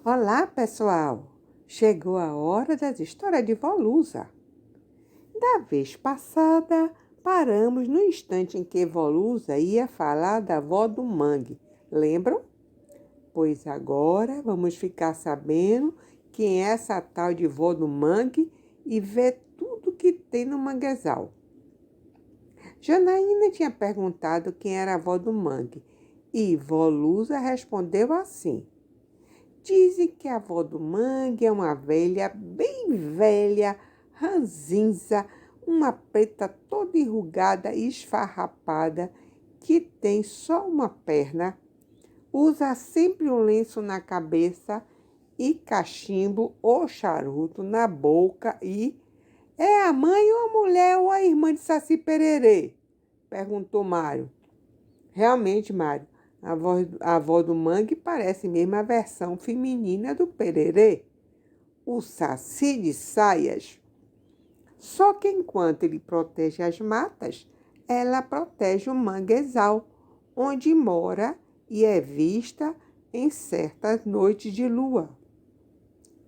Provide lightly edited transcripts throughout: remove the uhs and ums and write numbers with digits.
Olá, pessoal! Chegou a hora das histórias de Vó Lusa. Da vez passada, paramos no instante em que Vó Lusa ia falar da avó do mangue. Lembram? Pois agora vamos ficar sabendo quem é essa tal de vó do mangue e ver tudo que tem no manguezal. Janaína tinha perguntado quem era a avó do mangue e Vó Lusa respondeu assim. Dizem que a avó do mangue é uma velha, bem velha, ranzinza, uma preta toda enrugada e esfarrapada, que tem só uma perna, usa sempre um lenço na cabeça e cachimbo ou charuto na boca e... É a mãe ou a mulher ou a irmã de Saci Pererê? Perguntou Mário. Realmente, Mário, a avó do mangue parece mesmo a versão feminina do Pererê, o Saci de Saias. Só que enquanto ele protege as matas, ela protege o manguezal, onde mora e é vista em certas noites de lua.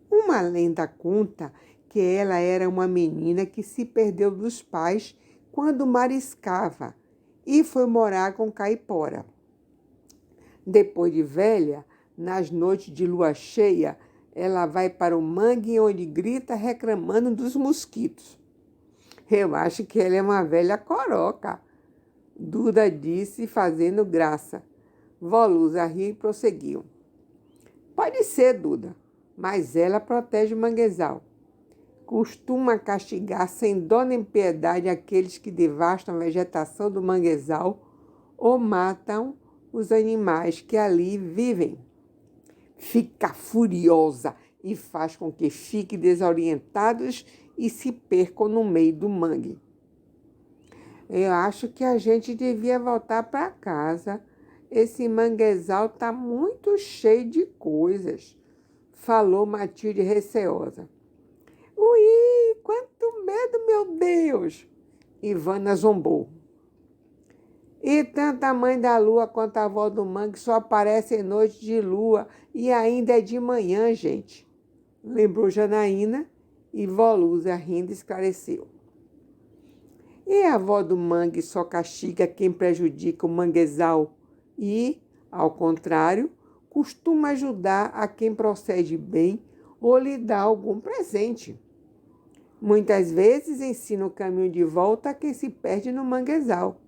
Uma lenda conta que ela era uma menina que se perdeu dos pais quando mariscava e foi morar com Caipora. Depois de velha, nas noites de lua cheia, ela vai para o mangue onde grita reclamando dos mosquitos. Eu acho que ela é uma velha coroca, Duda disse, fazendo graça. Vó Lusa riu e prosseguiu. Pode ser, Duda, mas ela protege o manguezal. Costuma castigar sem dó nem piedade aqueles que devastam a vegetação do manguezal ou matam os animais que ali vivem. Fica furiosa e faz com que fiquem desorientados e se percam no meio do mangue. Eu acho que a gente devia voltar para casa. Esse manguezal está muito cheio de coisas, falou Matilde receosa. Ui, quanto medo, meu Deus! Ivana zombou. E tanto a mãe da lua quanto a avó do mangue só aparecem em noite de lua e ainda é de manhã, gente. Lembrou Janaína e Vó Lusa rindo esclareceu. E a avó do mangue só castiga quem prejudica o manguezal e, ao contrário, costuma ajudar a quem procede bem ou lhe dá algum presente. Muitas vezes ensina o caminho de volta a quem se perde no manguezal.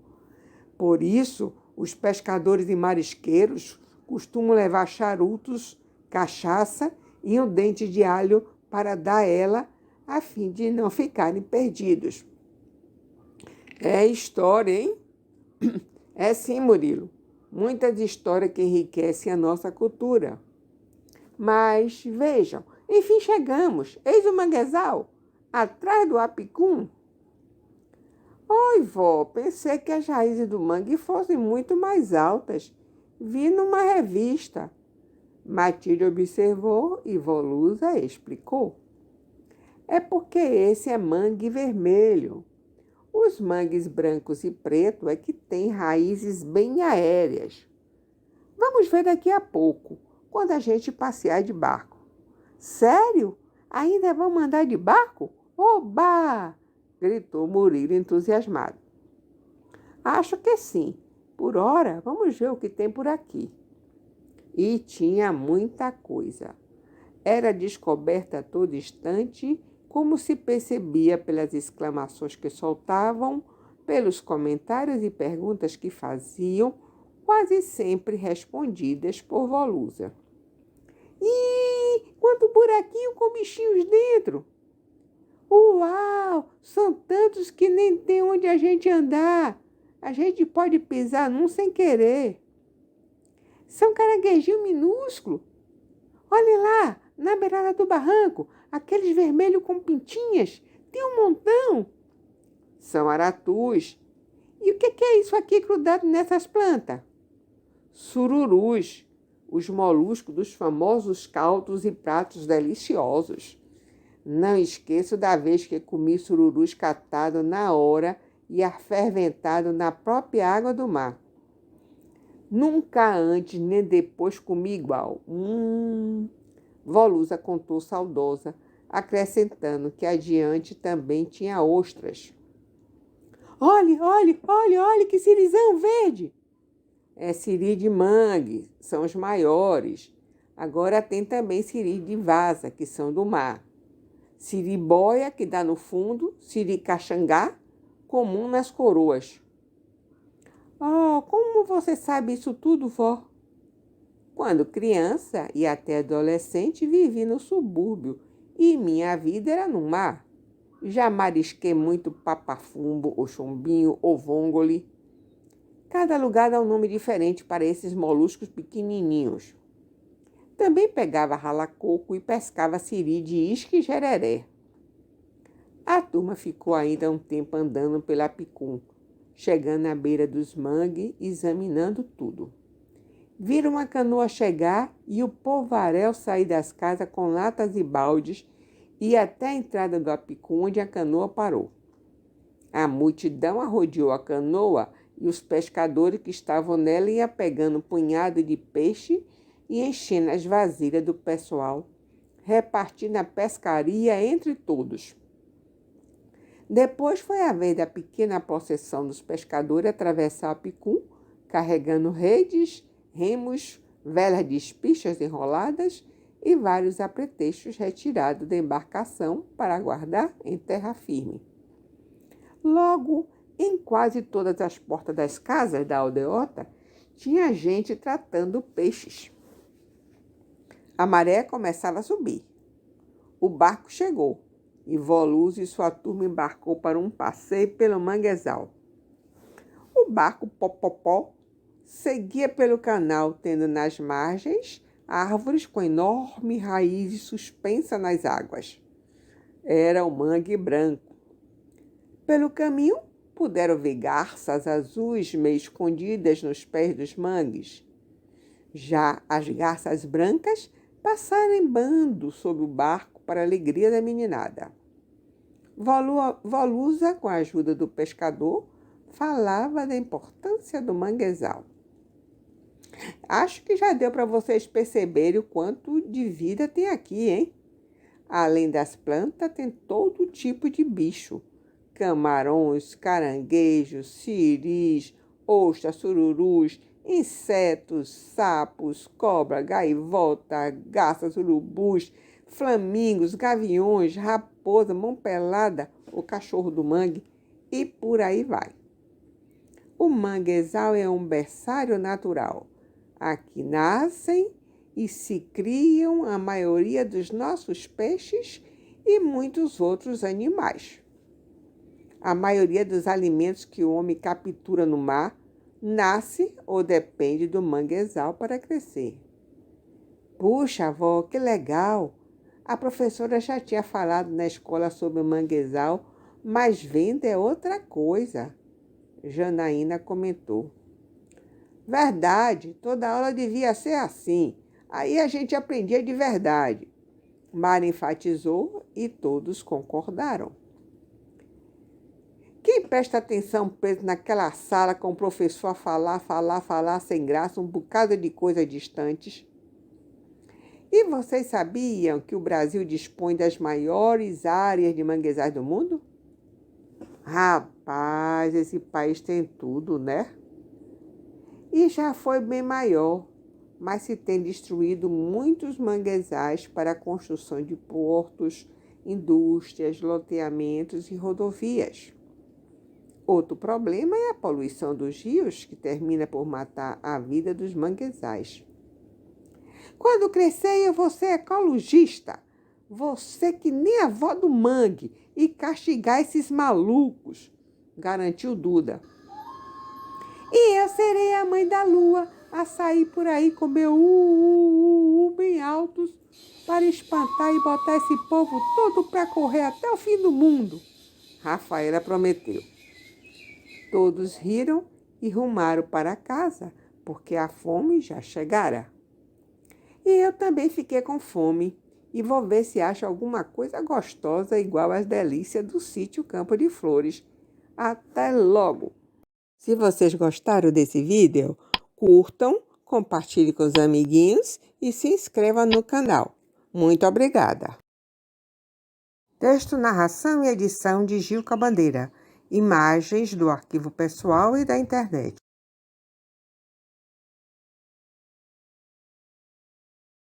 Por isso, os pescadores e marisqueiros costumam levar charutos, cachaça e um dente de alho para dar a ela, a fim de não ficarem perdidos. É história, hein? É sim, Murilo. Muitas histórias que enriquecem a nossa cultura. Mas, vejam, enfim chegamos. Eis o manguezal, atrás do apicum. Oi, vó, pensei que as raízes do mangue fossem muito mais altas. Vi numa revista. Matilde observou e vó Lusa explicou. É porque esse é mangue vermelho. Os mangues brancos e preto é que têm raízes bem aéreas. Vamos ver daqui a pouco, quando a gente passear de barco. Sério? Ainda vamos andar de barco? Oba! Gritou Murilo entusiasmado. Acho que sim. Por hora, vamos ver o que tem por aqui. E tinha muita coisa. Era descoberta a todo instante, como se percebia pelas exclamações que soltavam, pelos comentários e perguntas que faziam, quase sempre respondidas por Vó Lusa. Ih, quanto buraquinho com bichinhos dentro! Uau! São tantos que nem tem onde a gente andar. A gente pode pisar num sem querer. São caranguejinhos minúsculos. Olhe lá, na beirada do barranco, aqueles vermelhos com pintinhas. Tem um montão. São aratus. E o que é isso aqui grudado nessas plantas? Sururus, os moluscos dos famosos caldos e pratos deliciosos. Não esqueço da vez que comi sururus catado na hora e aferventado na própria água do mar. Nunca antes nem depois comi igual. Volusa contou saudosa, acrescentando que adiante também tinha ostras. Olhe, olhe, olhe, olhe que sirizão verde! É siri de mangue, são os maiores. Agora tem também siri de vaza, que são do mar. Siri boia, que dá no fundo, siri caxangá, comum nas coroas. Oh, como você sabe isso tudo, vó? Quando criança e até adolescente vivi no subúrbio e minha vida era no mar. Já marisquei muito papafumbo, ou chumbinho, ou vongole. Cada lugar dá um nome diferente para esses moluscos pequenininhos. Também pegava ralacoco e pescava siri de isca e jereré. A turma ficou ainda um tempo andando pela Picum, chegando à beira dos mangues, examinando tudo. Viram uma canoa chegar e o povaréu sair das casas com latas e baldes e até a entrada do Apicum, onde a canoa parou. A multidão arrodeou a canoa e os pescadores que estavam nela iam pegando um punhado de peixe e enchendo as vasilhas do pessoal, repartindo a pescaria entre todos. Depois foi a vez da pequena procissão dos pescadores atravessar o Apicum, carregando redes, remos, velas de espichas enroladas e vários apetrechos retirados da embarcação para guardar em terra firme. Logo, em quase todas as portas das casas da aldeota, tinha gente tratando peixes. A maré começava a subir. O barco chegou e Volusa e sua turma embarcou para um passeio pelo manguezal. O barco Popopó seguia pelo canal, tendo nas margens árvores com enormes raízes suspensas nas águas. Era o mangue branco. Pelo caminho, puderam ver garças azuis meio escondidas nos pés dos mangues. Já as garças brancas passaram em bando sobre o barco para a alegria da meninada. Volusa, com a ajuda do pescador, falava da importância do manguezal. Acho que já deu para vocês perceberem o quanto de vida tem aqui, hein? Além das plantas, tem todo tipo de bicho. Camarões, caranguejos, siris, ostras, sururus, insetos, sapos, cobra, gaivota, garças, urubus, flamingos, gaviões, raposa, mão pelada, o cachorro do mangue e por aí vai. O manguezal é um berçário natural. Aqui nascem e se criam a maioria dos nossos peixes e muitos outros animais. A maioria dos alimentos que o homem captura no mar nasce ou depende do manguezal para crescer. Puxa, avó, que legal! A professora já tinha falado na escola sobre o manguezal, mas vendo é outra coisa, Janaína comentou. Verdade, toda aula devia ser assim. Aí a gente aprendia de verdade. Mara enfatizou e todos concordaram. Quem presta atenção preso naquela sala com o professor a falar sem graça, um bocado de coisas distantes? E vocês sabiam que o Brasil dispõe das maiores áreas de manguezais do mundo? Rapaz, esse país tem tudo, né? E já foi bem maior, mas se tem destruído muitos manguezais para a construção de portos, indústrias, loteamentos e rodovias. Outro problema é a poluição dos rios, que termina por matar a vida dos manguezais. Quando crescer, eu vou ser ecologista. Você que nem a avó do mangue e castigar esses malucos, garantiu Duda. E eu serei a mãe da lua a sair por aí com meu bem altos para espantar e botar esse povo todo para correr até o fim do mundo, Rafaela prometeu. Todos riram e rumaram para casa, porque a fome já chegara. E eu também fiquei com fome e vou ver se acho alguma coisa gostosa igual às delícias do sítio Campo de Flores. Até logo! Se vocês gostaram desse vídeo, curtam, compartilhem com os amiguinhos e se inscrevam no canal. Muito obrigada. Texto, narração e edição de Gilca Bandeira. Imagens do arquivo pessoal e da internet.